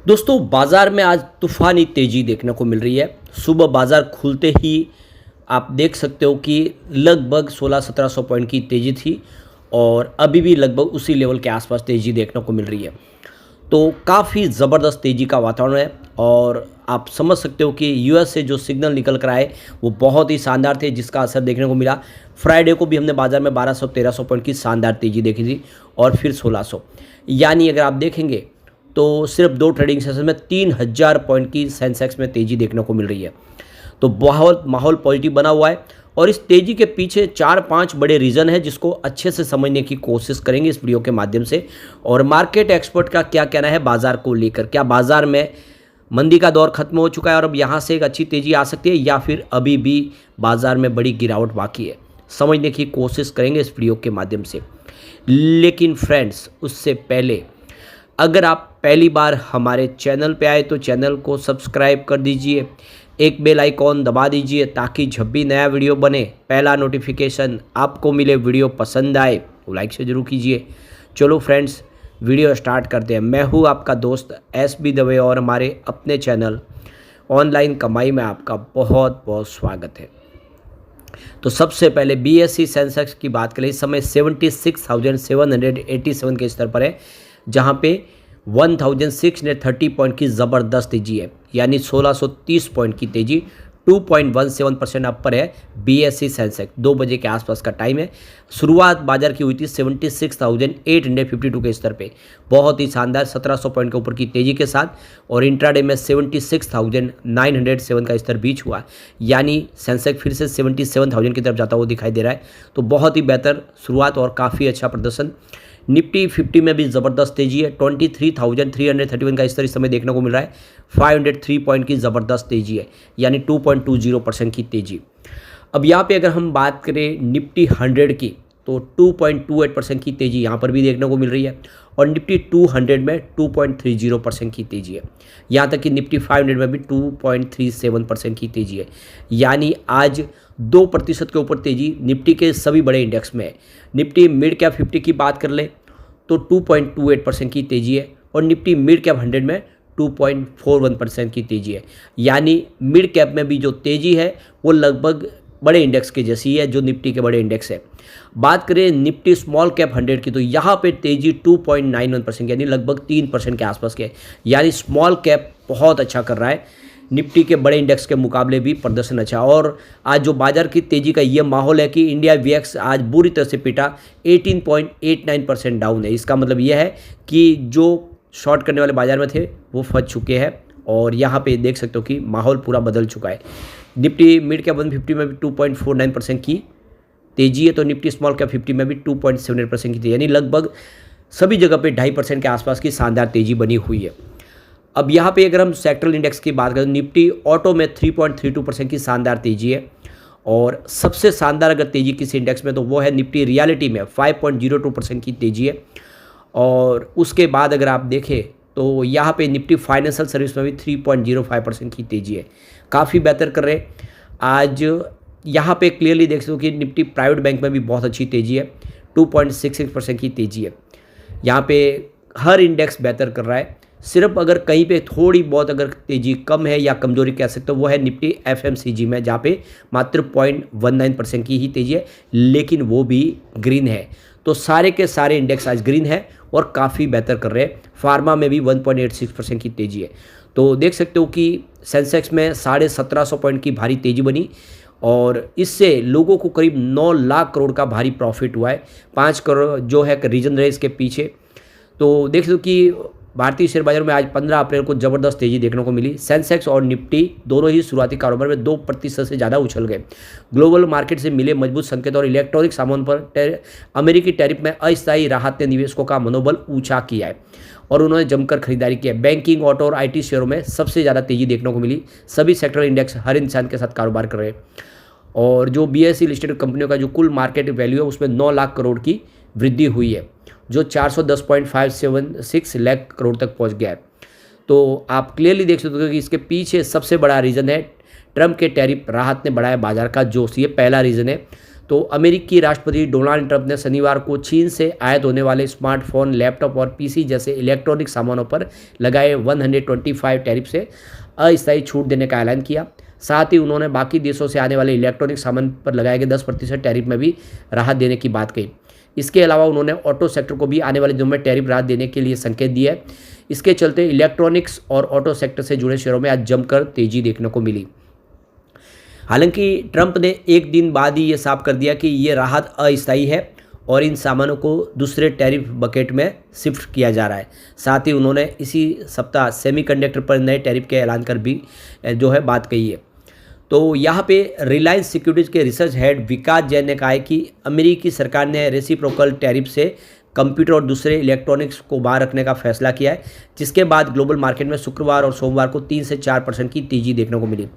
दोस्तों बाज़ार में आज तूफ़ानी तेज़ी देखने को मिल रही है। सुबह बाज़ार खुलते ही आप देख सकते हो कि लगभग 16-1700 पॉइंट की तेज़ी थी और अभी भी लगभग उसी लेवल के आसपास तेज़ी देखने को मिल रही है। तो काफ़ी ज़बरदस्त तेज़ी का वातावरण है और आप समझ सकते हो कि यूएस से जो सिग्नल निकल कर आए वो बहुत ही शानदार थे, जिसका असर देखने को मिला। फ्राइडे को भी हमने बाज़ार में 1200-1300 पॉइंट की शानदार तेज़ी देखी थी और फिर 1600। यानी अगर आप देखेंगे तो सिर्फ 2 ट्रेडिंग सेशन में 3000 पॉइंट की सेंसेक्स में तेज़ी देखने को मिल रही है। तो बहुत माहौल पॉजिटिव बना हुआ है और इस तेज़ी के पीछे 4-5 बड़े रीज़न हैं, जिसको अच्छे से समझने की कोशिश करेंगे इस वीडियो के माध्यम से। और मार्केट एक्सपर्ट का क्या कहना है बाज़ार को लेकर, क्या बाज़ार में मंदी का दौर खत्म हो चुका है और अब यहाँ से एक अच्छी तेज़ी आ सकती है, या फिर अभी भी बाज़ार में बड़ी गिरावट बाकी है, समझने की कोशिश करेंगे इस वीडियो के माध्यम से। लेकिन फ्रेंड्स, उससे पहले अगर आप पहली बार हमारे चैनल पे आए तो चैनल को सब्सक्राइब कर दीजिए, एक बेल आइकॉन दबा दीजिए ताकि जब भी नया वीडियो बने पहला नोटिफिकेशन आपको मिले। वीडियो पसंद आए तो लाइक से ज़रूर कीजिए। चलो फ्रेंड्स, वीडियो स्टार्ट करते हैं। मैं हूँ आपका दोस्त SB दवे और हमारे अपने चैनल ऑनलाइन कमाई में आपका बहुत बहुत स्वागत है। तो सबसे पहले BSE सेंसेक्स की बात करें, इस समय 76,787 के स्तर पर है, जहां पे 1630 पॉइंट की ज़बरदस्त तेजी है, यानी 1630 पॉइंट की तेजी 2.17% अपर है। BSE सेंसेक्स 2 बजे के आसपास का टाइम है। शुरुआत बाजार की हुई थी 76,852 के स्तर पे, बहुत ही शानदार 1700 पॉइंट के ऊपर की तेजी के साथ, और इंट्राडे में 76,907 का स्तर बीच हुआ, यानी सेंसेक्स फिर से 77,000 की तरफ जाता हुआ दिखाई दे रहा है। तो बहुत ही बेहतर शुरुआत और काफ़ी अच्छा प्रदर्शन। निफ्टी 50 में भी ज़बरदस्त तेजी है, 23,331 का स्तर इस समय देखने को मिल रहा है। 503 पॉइंट की ज़बरदस्त तेजी है, यानी 2.20% की तेजी। अब यहाँ पे अगर हम बात करें निफ्टी 100 की, तो 2.28% की तेज़ी यहाँ पर भी देखने को मिल रही है, और निफ्टी 200 में 2.30% की तेज़ी है। यहाँ तक कि निफ्टी 500 में भी 2.37% की तेज़ी है, यानी आज 2% के ऊपर तेज़ी निफ्टी के सभी बड़े इंडेक्स में है। निफ्टी मिड कैप 50 की बात कर ले तो 2.28% की तेज़ी है, और निफ्टी मिड कैप 100 में 2.41% की तेज़ी है। यानी मिड कैप में भी जो तेज़ी है वो लगभग बड़े इंडेक्स के जैसी है, जो निफ्टी के बड़े इंडेक्स है। बात करें निफ्टी स्मॉल कैप 100 की, तो यहाँ पे तेज़ी 2.91% यानी लगभग 3% के आसपास के, यानी स्मॉल कैप बहुत अच्छा कर रहा है। निफ्टी के बड़े इंडेक्स के मुकाबले भी प्रदर्शन अच्छा। और आज जो बाजार की तेज़ी का ये माहौल है कि इंडिया VX आज बुरी तरह से पिटा, 18.89% डाउन है। इसका मतलब यह है कि जो शॉर्ट करने वाले बाजार में थे वो फंस चुके हैं, और यहाँ पे देख सकते हो कि माहौल पूरा बदल चुका है। निफ्टी मिड कैप 150 में भी 2.49% की तेजी है, तो निफ्टी स्मॉल कैप 50 में भी 2.78% की तेजी, यानी लगभग सभी जगह पे 2.5% के आसपास की शानदार तेजी बनी हुई है। अब यहाँ पे अगर हम सेक्टरल इंडेक्स की बात करें, निफ्टी ऑटो में 3.32% की शानदार तेजी है, और सबसे शानदार अगर तेजी किसी इंडेक्स में तो वो है निफ्टी रियलिटी में 5.02% की तेजी है। और उसके बाद अगर आप देखें तो यहाँ पे निफ्टी फाइनेंशियल सर्विस में भी 3.05% की तेजी है, काफ़ी बेहतर कर रहे आज। यहाँ पे क्लियरली देख सकते हो कि निफ्टी प्राइवेट बैंक में भी बहुत अच्छी तेजी है, 2.66% की तेजी है। यहाँ पे हर इंडेक्स बेहतर कर रहा है। सिर्फ अगर कहीं पे थोड़ी बहुत अगर तेज़ी कम है या कमजोरी कह सकते हो वो है निफ्टी FMCG में, जहाँ पे मात्र 0.19% की ही तेज़ी है, लेकिन वो भी ग्रीन है। तो सारे के सारे इंडेक्स आज ग्रीन है और काफ़ी बेहतर कर रहे हैं। फार्मा में भी 1.86% की तेज़ी है। तो देख सकते हो कि सेंसेक्स में 1750 पॉइंट की भारी तेज़ी बनी, और इससे लोगों को करीब 9 लाख करोड़ का भारी प्रॉफिट हुआ है। 5 करोड़ जो है रीजन रहे इसके पीछे। तो देख सकते हो कि भारतीय शेयर बाजार में आज 15 अप्रैल को ज़बरदस्त तेज़ी देखने को मिली। सेंसेक्स और निफ्टी दोनों ही शुरुआती कारोबार में 2% से ज़्यादा उछल गए। ग्लोबल मार्केट से मिले मजबूत संकेत और इलेक्ट्रॉनिक सामान पर अमेरिकी टैरिफ में अस्थायी राहत ने निवेशकों का मनोबल ऊंचा किया है, और उन्होंने जमकर खरीदारी की है। बैंकिंग, ऑटो और IT शेयरों में सबसे ज़्यादा तेज़ी देखने को मिली। सभी सेक्टर इंडेक्स हर इंसान के साथ कारोबार कर रहे हैं, और जो BSE लिस्टेड कंपनियों का जो कुल मार्केट वैल्यू है उसमें 9 लाख करोड़ की वृद्धि हुई है, जो 410.576 लाख करोड़ तक पहुंच गया है। तो आप क्लियरली देख सकते हो कि इसके पीछे सबसे बड़ा रीज़न है ट्रम्प के टैरिफ राहत ने बढ़ाया बाजार का जोश, ये पहला रीज़न है। तो अमेरिकी राष्ट्रपति डोनाल्ड ट्रंप ने शनिवार को चीन से आयात होने वाले स्मार्टफोन, लैपटॉप और पीसी जैसे इलेक्ट्रॉनिक सामानों पर लगाए 125 टैरिफ से अस्थायी छूट देने का ऐलान किया। साथ ही उन्होंने बाकी देशों से आने वाले इलेक्ट्रॉनिक सामान पर लगाए गए 10% टैरिफ में भी राहत देने की बात कही। इसके अलावा उन्होंने ऑटो सेक्टर को भी आने वाले दिनों में टैरिफ राहत देने के लिए संकेत दिया है। इसके चलते इलेक्ट्रॉनिक्स और ऑटो सेक्टर से जुड़े शेयरों में आज जमकर तेजी देखने को मिली। हालांकि ट्रंप ने एक दिन बाद ही ये साफ कर दिया कि ये राहत अस्थायी है और इन सामानों को दूसरे टैरिफ बकेट में शिफ्ट किया जा रहा है। साथ ही उन्होंने इसी सप्ताह सेमीकंडक्टर पर नए टैरिफ के ऐलान कर भी जो है बात कही है। तो यहाँ पे रिलायंस सिक्योरिटीज़ के रिसर्च हेड विकास जैन ने कहा है कि अमेरिकी सरकार ने रेसिप्रोकल टैरिफ से कंप्यूटर और दूसरे इलेक्ट्रॉनिक्स को बाहर रखने का फैसला किया है, जिसके बाद ग्लोबल मार्केट में शुक्रवार और सोमवार को 3 से 4% की तेजी देखने को मिली।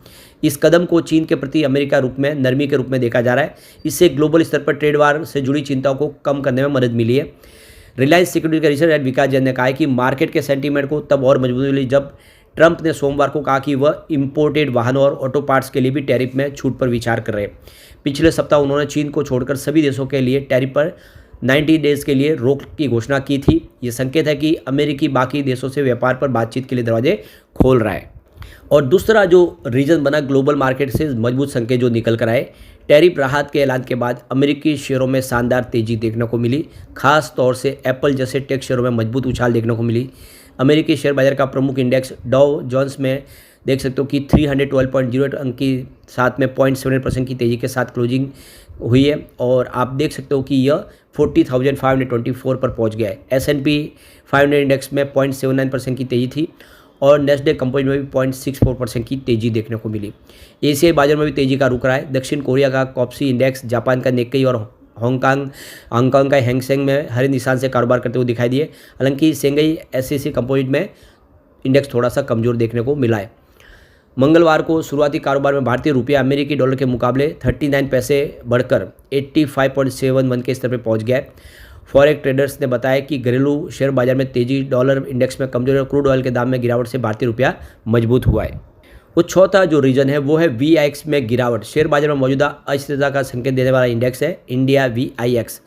इस कदम को चीन के प्रति अमेरिका रूप में नरमी के रूप में देखा जा रहा है। इससे ग्लोबल स्तर पर ट्रेड वार से जुड़ी चिंताओं को कम करने में मदद मिली है। रिलायंस सिक्योरिटीज के रिसर्च हेड विकास जैन ने कहा है कि मार्केट के सेंटीमेंट को तब और मजबूती मिली जब ट्रंप ने सोमवार को कहा कि वह इंपोर्टेड वाहनों और ऑटो पार्ट्स के लिए भी टैरिफ में छूट पर विचार कर रहे हैं। पिछले सप्ताह उन्होंने चीन को छोड़कर सभी देशों के लिए टैरिफ पर 90 डेज के लिए रोक की घोषणा की थी। ये संकेत है कि अमेरिकी बाकी देशों से व्यापार पर बातचीत के लिए दरवाजे खोल रहा है। और दूसरा जो रीजन बना ग्लोबल मार्केट से मजबूत संकेत जो निकल कर आए, टैरिफ राहत के ऐलान के बाद अमेरिकी शेयरों में शानदार तेजी देखने को मिली। खास तौर से एप्पल जैसे टेक शेयरों में मजबूत उछाल देखने को मिली। अमेरिकी शेयर बाजार का प्रमुख इंडेक्स डाउ जोन्स में देख सकते हो कि 312.08 अंक की साथ में 0.7% की तेज़ी के साथ क्लोजिंग हुई है और आप देख सकते हो कि यह 40,524 पर पहुंच गया है। S&P 500 इंडेक्स में 0.79% की तेज़ी थी और नेस्डेक कंपोजिट में भी 0.64% की तेज़ी देखने को मिली। एशियाई बाजार में भी तेज़ी का रुख रहा है। दक्षिण कोरिया का कॉप्सी इंडेक्स, जापान का निक्केई और हांगकांग का हैंगसेंग में हरे निशान से कारोबार करते हुए दिखाई दिए। हालांकि शेंघाई SCC कंपोजिट में इंडेक्स थोड़ा सा कमज़ोर देखने को मिला है। मंगलवार को शुरुआती कारोबार में भारतीय रुपया अमेरिकी डॉलर के मुकाबले 39 पैसे बढ़कर 85.71 के स्तर पर पहुंच गया है। फॉरेक्स ट्रेडर्स ने बताया कि घरेलू शेयर बाजार में तेजी, डॉलर इंडेक्स में कमजोरी और क्रूड ऑयल के दाम में गिरावट से भारतीय रुपया मजबूत हुआ है। वो चौथा जो रीजन है वो है VIX में गिरावट। शेयर बाजार में मौजूदा अस्थिरता का संकेत देने वाला इंडेक्स है इंडिया VIX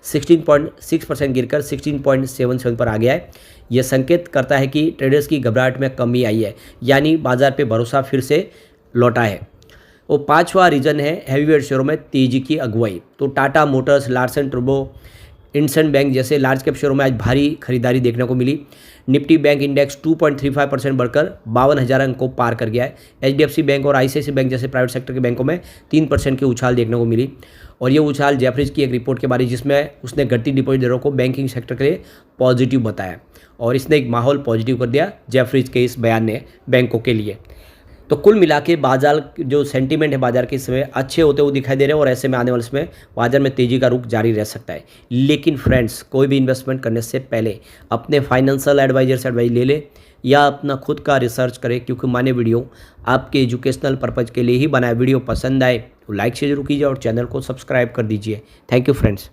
16.6% गिरकर 16.77 पर आ गया है। यह संकेत करता है कि ट्रेडर्स की घबराहट में कमी आई है, यानी बाजार पे भरोसा फिर से लौटा है। वो पांचवा रीजन है हैवीवेट शेयरों में तेजी की अगुवाई। तो Tata Motors, Larsen turbo, IndusInd bank जैसे लार्ज कैप शेयरों में आज भारी खरीदारी देखने को मिली। निफ्टी बैंक इंडेक्स 2.35% बढ़कर 52,000 अंक को पार कर गया है। HDFC बैंक और ICICI बैंक जैसे प्राइवेट सेक्टर के बैंकों में 3% की उछाल देखने को मिली और ये उछाल जेफरीज की एक रिपोर्ट के बारे जिसमें उसने घटती डिपॉजिट दरों को बैंकिंग सेक्टर के लिए पॉजिटिव बताया और इसने एक माहौल पॉजिटिव कर दिया जेफरीज के इस बयान ने बैंकों के लिए। तो कुल मिला के बाजार जो सेंटीमेंट है बाजार के इस समय अच्छे होते हुए दिखाई दे रहे हैं और ऐसे में आने वाले समय बाजार में तेजी का रुख जारी रह सकता है। लेकिन फ्रेंड्स, कोई भी इन्वेस्टमेंट करने से पहले अपने फाइनेंशियल एडवाइजर से एडवाइस ले ले या अपना खुद का रिसर्च करें, क्योंकि मैंने वीडियो आपके एजुकेशनल पर्पज़ के लिए ही बनाया। वीडियो पसंद आए तो लाइक से जरूर कीजिए और चैनल को सब्सक्राइब कर दीजिए। Thank you friends.